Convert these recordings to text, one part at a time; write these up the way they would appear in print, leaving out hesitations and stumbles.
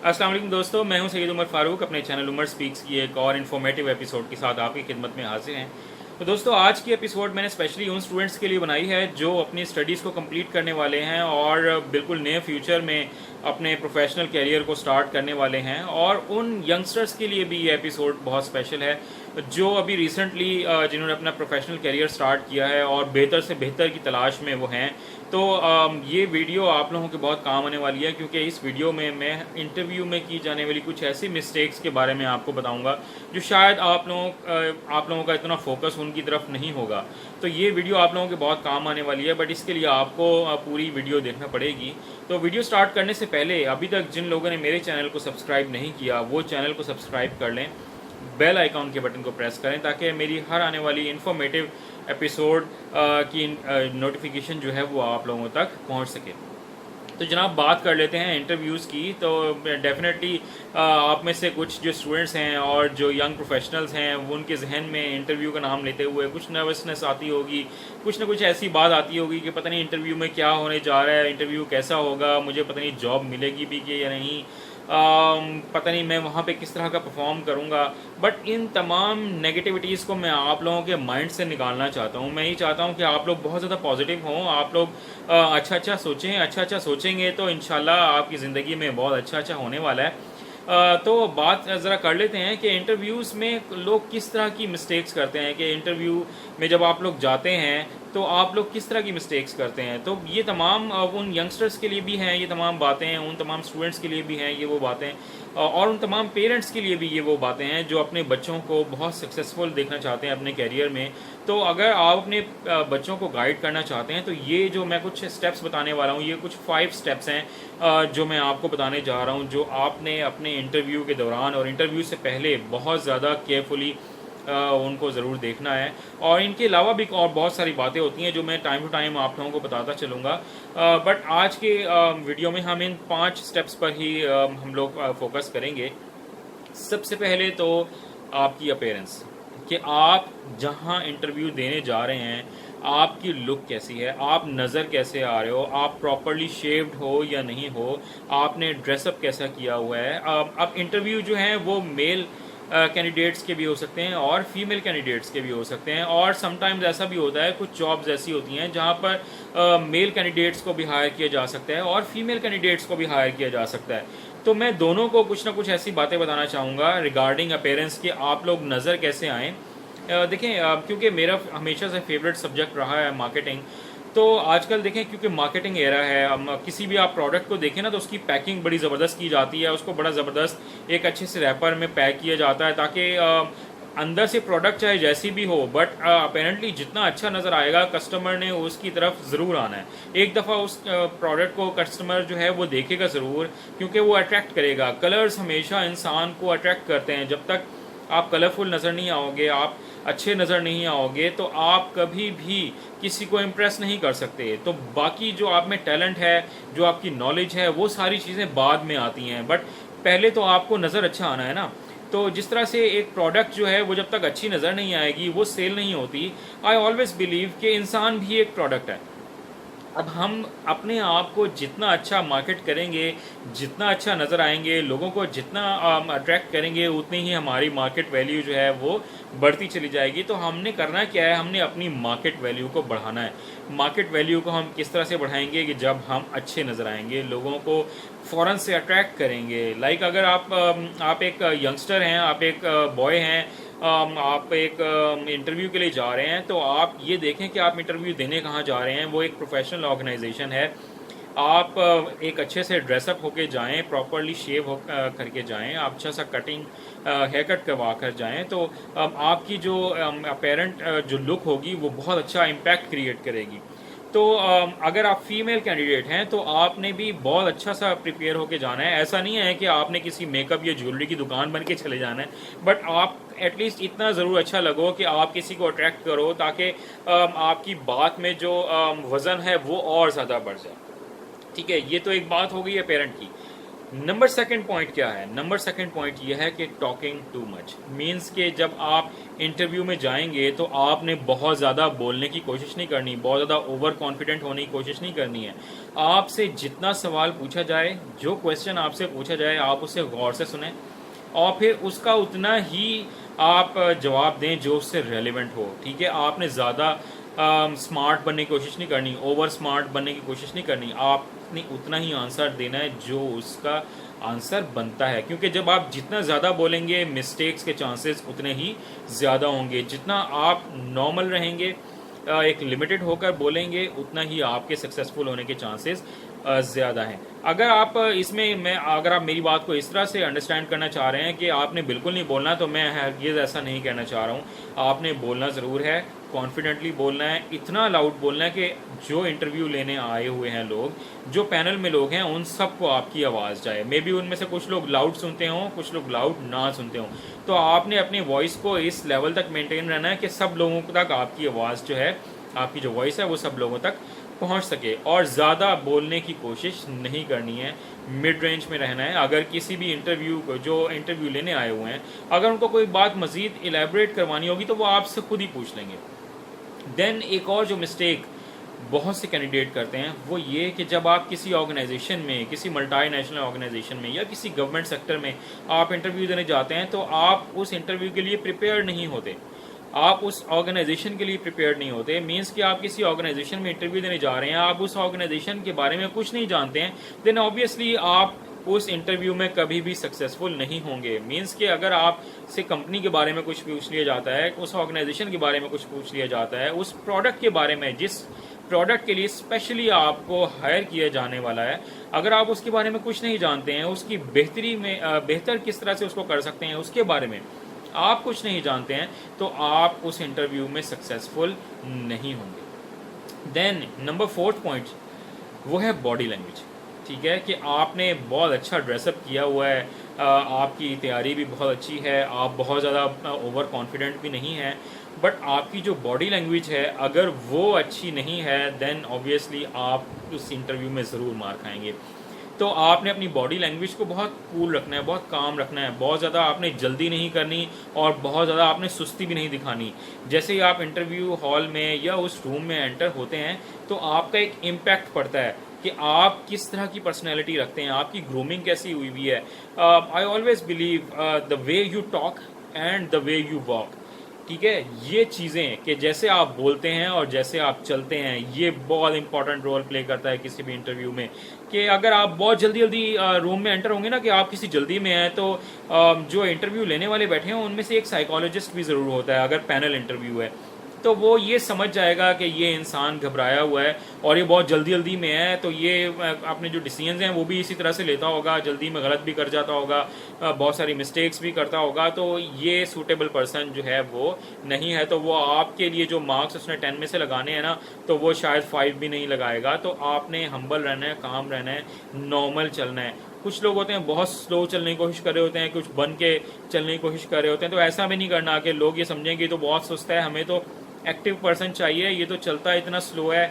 अस्सलाम वालेकुम दोस्तों, मैं हूं सैयद उमर फारूक। अपने चैनल उमर स्पीक्स की एक और इन्फॉर्मेटिव एपिसोड के साथ आपकी खिदमत में हाजिर हैं। तो दोस्तों, आज की एपिसोड मैंने स्पेशली उन स्टूडेंट्स के लिए बनाई है जो अपनी स्टडीज़ को कंप्लीट करने वाले हैं और बिल्कुल नए फ्यूचर में अपने प्रोफेशनल कैरियर को स्टार्ट करने वाले हैं। और उन यंगस्टर्स के लिए भी ये एपिसोड बहुत स्पेशल है जो अभी रिसेंटली जिन्होंने अपना प्रोफेशनल कैरियर स्टार्ट किया है और बेहतर से बेहतर की तलाश में वो हैं। तो ये वीडियो आप लोगों के बहुत काम आने वाली है, क्योंकि इस वीडियो में मैं इंटरव्यू में की जाने वाली कुछ ऐसी मिस्टेक्स के बारे में आपको बताऊंगा जो शायद आप लोगों का इतना फोकस उनकी तरफ नहीं होगा। तो ये वीडियो आप लोगों के बहुत काम आने वाली है, बट इसके लिए आपको पूरी वीडियो देखना पड़ेगी। तो वीडियो स्टार्ट करने से पहले अभी तक जिन लोगों ने मेरे चैनल को सब्सक्राइब नहीं किया वो चैनल को सब्सक्राइब कर लें, बेल आइकॉन के बटन को प्रेस करें ताकि मेरी हर आने वाली इन्फॉर्मेटिव एपिसोड की नोटिफिकेशन जो है वो आप लोगों तक पहुंच सके। तो जनाब, बात कर लेते हैं इंटरव्यूज़ की। तो डेफिनेटली आप में से कुछ जो स्टूडेंट्स हैं और जो यंग प्रोफेशनल्स हैं वो उनके जहन में इंटरव्यू का नाम लेते हुए कुछ नर्वसनेस आती होगी, कुछ ना कुछ ऐसी बात आती होगी कि पता नहीं इंटरव्यू में क्या होने जा रहा है, इंटरव्यू कैसा होगा, मुझे पता नहीं जॉब मिलेगी भी कि या नहीं, पता नहीं मैं वहाँ पे किस तरह का परफॉर्म करूँगा। बट इन तमाम नेगेटिविटीज़ को मैं आप लोगों के माइंड से निकालना चाहता हूँ। मैं ये चाहता हूँ कि आप लोग बहुत ज़्यादा पॉजिटिव हों, आप लोग अच्छा सोचें। अच्छा सोचेंगे तो इंशाल्लाह आपकी ज़िंदगी में बहुत अच्छा होने वाला है। तो बात ज़रा कर लेते हैं कि इंटरव्यूज़ में लोग किस तरह की मिस्टेक्स करते हैं, कि इंटरव्यू में जब आप लोग जाते हैं तो आप लोग किस तरह की मिस्टेक्स करते हैं। तो ये तमाम उन यंगस्टर्स के लिए भी हैं ये तमाम बातें, उन तमाम स्टूडेंट्स के लिए भी हैं ये वो बातें, और उन तमाम पेरेंट्स के लिए भी ये वो बातें हैं जो अपने बच्चों को बहुत सक्सेसफुल देखना चाहते हैं अपने कैरियर में। तो अगर आप अपने बच्चों को गाइड करना चाहते हैं तो ये जो मैं कुछ स्टेप्स बताने वाला हूँ, ये कुछ 5 स्टेप्स हैं जो मैं आपको बताने जा रहा हूँ, जो आपने अपने इंटरव्यू के दौरान और इंटरव्यू से पहले बहुत ज़्यादा केयरफुली उनको ज़रूर देखना है। और इनके अलावा भी और बहुत सारी बातें होती हैं जो मैं टाइम टू टाइम आप लोगों को बताता चलूँगा। बट आज के वीडियो में हम इन 5 स्टेप्स पर ही हम लोग फोकस करेंगे। सबसे पहले तो आपकी अपीयरेंस, कि आप जहां इंटरव्यू देने जा रहे हैं आपकी लुक कैसी है, आप नज़र कैसे आ रहे हो, आप प्रॉपरली शेव्ड हो या नहीं हो, आपने ड्रेसअप कैसा किया हुआ है। अब इंटरव्यू जो है वो मेल कैंडिडेट्स के भी हो सकते हैं और फीमेल कैंडिडेट्स के भी हो सकते हैं, और समटाइम्स ऐसा भी होता है कुछ जॉब्स ऐसी होती हैं जहां पर मेल कैंडिडेट्स को भी हायर किया जा सकता है और फीमेल कैंडिडेट्स को भी हायर किया जा सकता है। तो मैं दोनों को कुछ ना कुछ ऐसी बातें बताना चाहूँगा रिगार्डिंग अपीयरेंस कि आप लोग नज़र कैसे आएँ। देखें, क्योंकि मेरा हमेशा से फेवरेट सब्जेक्ट रहा है मार्केटिंग। तो आजकल देखें, क्योंकि मार्केटिंग एरा है, किसी भी आप प्रोडक्ट को देखें ना तो उसकी पैकिंग बड़ी ज़बरदस्त की जाती है, उसको बड़ा ज़बरदस्त एक अच्छे से रैपर में पैक किया जाता है ताकि अंदर से प्रोडक्ट चाहे जैसी भी हो, बट अपेरेंटली जितना अच्छा नज़र आएगा कस्टमर ने उसकी तरफ ज़रूर आना है। एक दफ़ा उस प्रोडक्ट को कस्टमर जो है वो देखेगा ज़रूर, क्योंकि वो अट्रैक्ट करेगा। कलर्स हमेशा इंसान को अट्रैक्ट करते हैं। जब तक आप कलरफुल नज़र नहीं आओगे, आप अच्छे नज़र नहीं आओगे, तो आप कभी भी किसी को इम्प्रेस नहीं कर सकते। तो बाकी जो आप में टैलेंट है, जो आपकी नॉलेज है, वो सारी चीज़ें बाद में आती हैं, बट पहले तो आपको नज़र अच्छा आना है ना। तो जिस तरह से एक प्रोडक्ट जो है वो जब तक अच्छी नज़र नहीं आएगी वो सेल नहीं होती। आई ऑलवेज बिलीव कि इंसान भी एक प्रोडक्ट है। अब हम अपने आप को जितना अच्छा मार्केट करेंगे, जितना अच्छा नज़र आएंगे, लोगों को जितना अट्रैक्ट करेंगे, उतनी ही हमारी मार्केट वैल्यू जो है वो बढ़ती चली जाएगी। तो हमने करना क्या है, हमने अपनी मार्केट वैल्यू को बढ़ाना है। मार्केट वैल्यू को हम किस तरह से बढ़ाएंगे कि जब हम अच्छे नज़र आएंगे, लोगों को फ़ौरन से अट्रैक्ट करेंगे। लाइक अगर आप एक यंगस्टर हैं, आप एक बॉय हैं, आप एक इंटरव्यू के लिए जा रहे हैं, तो आप ये देखें कि आप इंटरव्यू देने कहाँ जा रहे हैं। वो एक प्रोफेशनल ऑर्गेनाइजेशन है। आप एक अच्छे से ड्रेसअप होके जाएं, प्रॉपरली शेव हो करके जाएं, आप अच्छा सा कटिंग हेयर कट करवा कर जाएं, तो आपकी जो अपेरेंट जो लुक होगी वो बहुत अच्छा इम्पैक्ट क्रिएट करेगी। तो अगर आप फीमेल कैंडिडेट हैं तो आपने भी बहुत अच्छा सा प्रिपेयर होके जाना है। ऐसा नहीं है कि आपने किसी मेकअप या ज्वेलरी की दुकान बन के चले जाना है, बट आप एटलीस्ट इतना ज़रूर अच्छा लगो कि आप किसी को अट्रैक्ट करो, ताकि आपकी बात में जो वज़न है वो और ज़्यादा बढ़ जाए। ठीक है, ये तो एक बात हो गई है पेरेंट की। नंबर सेकंड पॉइंट क्या है? नंबर सेकंड पॉइंट ये है कि टॉकिंग टू मच मीन्स कि जब आप इंटरव्यू में जाएंगे तो आपने बहुत ज़्यादा बोलने की कोशिश नहीं करनी, बहुत ज़्यादा ओवर कॉन्फिडेंट होने की कोशिश नहीं करनी है। आपसे जितना सवाल पूछा जाए, जो क्वेश्चन आपसे पूछा जाए, आप उसे गौर से सुने और फिर उसका उतना ही आप जवाब दें जो उससे रेलिवेंट हो। ठीक है, आपने ज़्यादा स्मार्ट बनने की कोशिश नहीं करनी, ओवर स्मार्ट बनने की कोशिश नहीं करनी। आपने उतना ही आंसर देना है जो उसका आंसर बनता है, क्योंकि जब आप जितना ज़्यादा बोलेंगे मिस्टेक्स के चांसेस उतने ही ज़्यादा होंगे। जितना आप नॉर्मल रहेंगे, एक लिमिटेड होकर बोलेंगे, उतना ही आपके सक्सेसफुल होने के चांसेस ज़्यादा हैं। अगर आप अगर आप मेरी बात को इस तरह से अंडरस्टैंड करना चाह रहे हैं कि आपने बिल्कुल नहीं बोलना, तो मैं हरगिज़ ऐसा नहीं कहना चाह रहा हूँ। आपने बोलना ज़रूर है, कॉन्फिडेंटली बोलना है, इतना लाउड बोलना है कि जो इंटरव्यू लेने आए हुए हैं लोग, जो पैनल में लोग हैं, उन सबको आपकी आवाज़ जाए। मे बी उनमें से कुछ लोग लाउड सुनते हों, कुछ लोग लाउड ना सुनते हों, तो आपने अपनी वॉइस को इस लेवल तक मेंटेन रहना है कि सब लोगों तक आपकी आवाज़ जो है, आपकी जो वॉइस है, वो सब लोगों तक पहुंच सके। और ज़्यादा बोलने की कोशिश नहीं करनी है, मिड रेंज में रहना है। अगर किसी भी जो इंटरव्यू लेने आए हुए हैं, अगर उनको कोई बात मज़ीद इलेबरेट करवानी होगी तो वो आपसे खुद ही पूछ लेंगे। देन एक और जो मिस्टेक बहुत से कैंडिडेट करते हैं वो ये कि जब आप किसी ऑर्गेनाइजेशन में, किसी मल्टीनेशनल ऑर्गेनाइजेशन में या किसी गवर्नमेंट सेक्टर में आप इंटरव्यू देने जाते हैं, तो आप उस इंटरव्यू के लिए प्रिपेयर नहीं होते, आप उस ऑर्गेनाइजेशन के लिए प्रिपेयर नहीं होते। मीन्स कि आप किसी ऑर्गेनाइजेशन में इंटरव्यू देने जा रहे हैं, आप उस ऑर्गेनाइजेशन के बारे में कुछ नहीं जानते हैं, देन ऑब्वियसली आप उस इंटरव्यू में कभी भी सक्सेसफुल नहीं होंगे। मीन्स कि अगर आप से कंपनी के बारे में कुछ पूछ लिया जाता है, उस ऑर्गेनाइजेशन के बारे में कुछ पूछ लिया जाता है, उस प्रोडक्ट के बारे में, जिस प्रोडक्ट के लिए स्पेशली आपको हायर किया जाने वाला है, अगर आप उसके बारे में कुछ नहीं जानते हैं, उसकी बेहतर किस तरह से उसको कर सकते हैं, उसके बारे में आप कुछ नहीं जानते हैं, तो आप उस इंटरव्यू में सक्सेसफुल नहीं होंगे। देन नंबर फोर्थ पॉइंट वो है बॉडी लैंग्वेज। ठीक है, कि आपने बहुत अच्छा ड्रेसअप किया हुआ है, आपकी तैयारी भी बहुत अच्छी है, आप बहुत ज़्यादा ओवर कॉन्फिडेंट भी नहीं है, बट आपकी जो बॉडी लैंग्वेज है अगर वो अच्छी नहीं है, देन ऑब्वियसली आप उस इंटरव्यू में ज़रूर मार खाएंगे। तो आपने अपनी बॉडी लैंग्वेज को बहुत कूल रखना है, बहुत काम रखना है, बहुत ज़्यादा आपने जल्दी नहीं करनी और बहुत ज़्यादा आपने सुस्ती भी नहीं दिखानी। जैसे ही आप इंटरव्यू हॉल में या उस रूम में एंटर होते हैं तो आपका एक इम्पैक्ट पड़ता है कि आप किस तरह की पर्सनैलिटी रखते हैं, आपकी ग्रूमिंग कैसी हुई हुई है। I always believe the way you talk and the way you walk. ठीक है, ये चीज़ें कि जैसे आप बोलते हैं और जैसे आप चलते हैं, ये बहुत इंपॉर्टेंट रोल प्ले करता है किसी भी इंटरव्यू में। कि अगर आप बहुत जल्दी रूम में एंटर होंगे ना, कि आप किसी जल्दी में हैं, तो जो इंटरव्यू लेने वाले बैठे हैं उनमें से एक साइकोलॉजिस्ट भी ज़रूर होता है, अगर पैनल इंटरव्यू है, तो वो ये समझ जाएगा कि ये इंसान घबराया हुआ है और ये बहुत जल्दी में है, तो ये अपने जो डिसीजंस हैं वो भी इसी तरह से लेता होगा, जल्दी में गलत भी कर जाता होगा, बहुत सारी मिस्टेक्स भी करता होगा, तो ये सूटेबल पर्सन जो है वो नहीं है। तो वो आपके लिए जो मार्क्स उसने 10 में से लगाने हैं ना, तो वो शायद 5 भी नहीं लगाएगा। तो आपने हम्बल रहना है, काम रहना है, नॉर्मल चलना है। कुछ लोग होते हैं बहुत स्लो चलने की कोशिश कर रहे होते हैं, कुछ बन के चलने की कोशिश कर रहे होते हैं, तो ऐसा भी नहीं करना कि लोग ये समझेंगे तो बहुत सुस्त है, हमें तो एक्टिव पर्सन चाहिए, ये तो चलता इतना स्लो है,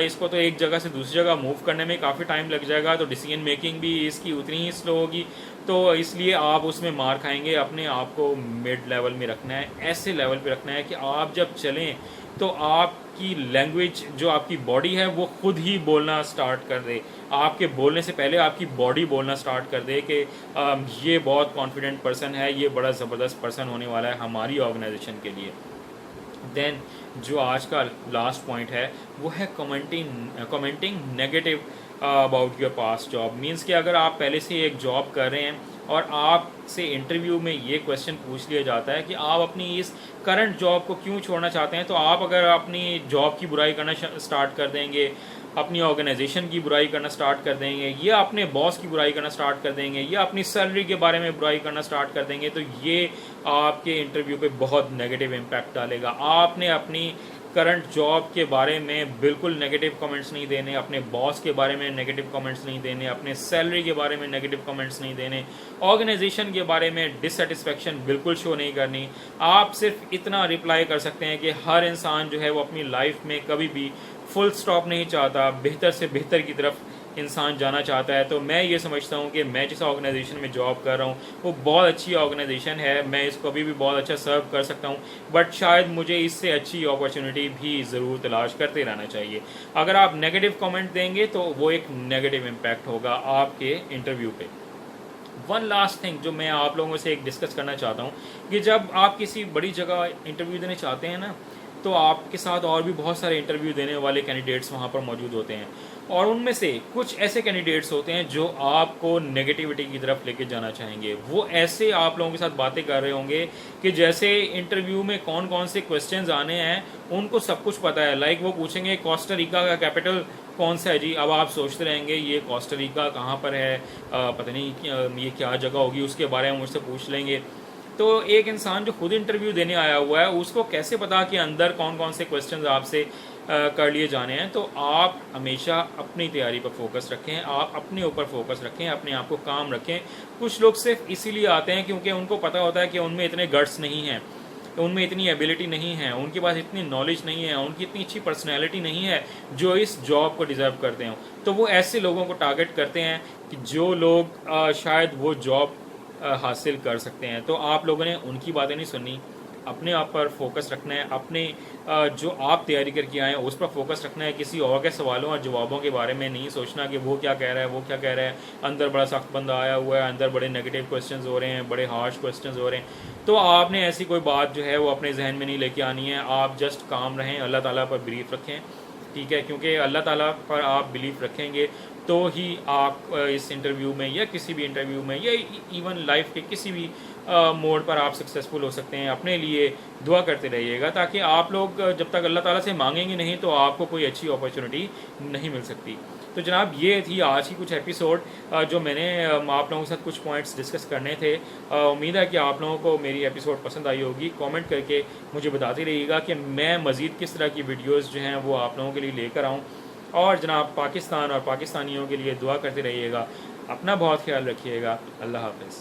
इसको तो एक जगह से दूसरी जगह मूव करने में काफ़ी टाइम लग जाएगा, तो डिसीजन मेकिंग भी इसकी उतनी ही स्लो होगी, तो इसलिए आप उसमें मार खाएंगे। अपने आप को मिड लेवल में रखना है, ऐसे लेवल पे रखना है कि आप जब चलें तो आपकी लैंग्वेज, जो आपकी बॉडी है, वो खुद ही बोलना स्टार्ट कर दे, आपके बोलने से पहले आपकी बॉडी बोलना स्टार्ट कर दे कि ये बहुत कॉन्फिडेंट पर्सन है, ये बड़ा ज़बरदस्त पर्सन होने वाला है हमारी ऑर्गेनाइजेशन के लिए। देन जो आज का लास्ट पॉइंट है वो है commenting negative about your past job. Means कि अगर आप पहले से एक जॉब कर रहे हैं और आपसे इंटरव्यू में ये क्वेश्चन पूछ लिया जाता है कि आप अपनी इस करंट जॉब को क्यों छोड़ना चाहते हैं, तो आप अगर अपनी जॉब की बुराई करना स्टार्ट कर देंगे, अपनी ऑर्गेनाइजेशन की बुराई करना स्टार्ट कर देंगे, या अपने बॉस की बुराई करना स्टार्ट कर देंगे, या अपनी सैलरी के बारे में बुराई करना स्टार्ट कर देंगे, तो ये आपके इंटरव्यू पे बहुत नेगेटिव इम्पैक्ट डालेगा। आपने अपनी करंट जॉब के बारे में बिल्कुल नेगेटिव कमेंट्स नहीं देने, अपने बॉस के बारे में नेगेटिव कमेंट्स नहीं देने, अपने सैलरी के बारे में नेगेटिव कमेंट्स नहीं देने, ऑर्गेनाइजेशन के बारे में डिससेटिस्फेक्शन बिल्कुल शो नहीं करनी। आप सिर्फ इतना रिप्लाई कर सकते हैं कि हर इंसान जो है वो अपनी लाइफ में कभी भी फुल स्टॉप नहीं चाहता, बेहतर से बेहतर की तरफ इंसान जाना चाहता है। तो मैं ये समझता हूँ कि मैं जिस ऑर्गेनाइजेशन में जॉब कर रहा हूँ वो बहुत अच्छी ऑर्गेनाइजेशन है, मैं इसको अभी भी बहुत अच्छा सर्व कर सकता हूँ, बट शायद मुझे इससे अच्छी अपॉर्चुनिटी भी ज़रूर तलाश करते रहना चाहिए। अगर आप नेगेटिव कमेंट देंगे तो वो एक नेगेटिव इम्पैक्ट होगा आपके इंटरव्यू पे। वन लास्ट थिंग जो मैं आप लोगों से एक डिस्कस करना चाहता हूँ कि जब आप किसी बड़ी जगह इंटरव्यू देने चाहते हैं ना, तो आपके साथ और भी बहुत सारे इंटरव्यू देने वाले कैंडिडेट्स वहाँ पर मौजूद होते हैं, और उनमें से कुछ ऐसे कैंडिडेट्स होते हैं जो आपको नेगेटिविटी की तरफ लेके जाना चाहेंगे। वो ऐसे आप लोगों के साथ बातें कर रहे होंगे कि जैसे इंटरव्यू में कौन कौन से क्वेश्चंस आने हैं उनको सब कुछ पता है। लाइक वो पूछेंगे कोस्टा रिका का कैपिटल कौन सा है जी। अब आप सोचते रहेंगे ये कोस्टा रिका कहाँ पर है, पता नहीं ये क्या जगह होगी, उसके बारे में मुझसे पूछ लेंगे। तो एक इंसान जो खुद इंटरव्यू देने आया हुआ है उसको कैसे पता कि अंदर कौन कौन से क्वेश्चंस आपसे कर लिए जाने हैं। तो आप हमेशा अपनी तैयारी पर फोकस रखें, आप अपने ऊपर फोकस रखें, अपने आप को काम रखें। कुछ लोग सिर्फ इसीलिए आते हैं क्योंकि उनको पता होता है कि उनमें इतने गट्स नहीं हैं, उनमें इतनी एबिलिटी नहीं है, उनके पास इतनी नॉलेज नहीं है, उनकी इतनी अच्छी पर्सनैलिटी नहीं है जो इस जॉब को डिज़र्व करते हो। तो वो ऐसे लोगों को टारगेट करते हैं कि जो लोग शायद वो जॉब हासिल कर सकते हैं। तो आप लोगों ने उनकी बातें नहीं सुननी, अपने आप पर फोकस रखना है, अपने जो आप तैयारी करके आए हैं उस पर फोकस रखना है। किसी और के सवालों और जवाबों के बारे में नहीं सोचना कि वो क्या कह रहा है, वो क्या कह रहा है, अंदर बड़ा सख्त बंदा आया हुआ है, अंदर बड़े नेगेटिव क्वेश्चंस हो रहे हैं, बड़े हार्श क्वेश्चंस हो रहे हैं। तो आपने ऐसी कोई बात जो है वो अपने जहन में नहीं लेके आनी है। आप जस्ट काम रहें, अल्लाह ताला पर बिलीफ रखें, ठीक है, क्योंकि अल्लाह ताला पर आप बिलीफ रखेंगे तो ही आप इस इंटरव्यू में या किसी भी इंटरव्यू में या इवन लाइफ के किसी भी मोड पर आप सक्सेसफुल हो सकते हैं। अपने लिए दुआ करते रहिएगा ताकि आप लोग जब तक अल्लाह ताला से मांगेंगे नहीं तो आपको कोई अच्छी अपॉर्चुनिटी नहीं मिल सकती। तो जनाब ये थी आज की कुछ एपिसोड जो मैंने आप लोगों के साथ कुछ पॉइंट्स डिस्कस करने थे। उम्मीद है कि आप लोगों को मेरी एपिसोड पसंद आई होगी। कमेंट करके मुझे बताते रहिएगा कि मैं मज़ीद किस तरह की वीडियोस जो हैं वो आप लोगों के लिए लेकर आऊँ। और जनाब पाकिस्तान और पाकिस्तानियों के लिए दुआ करते रहिएगा। अपना बहुत ख्याल रखिएगा। अल्लाह हाफ़िज़।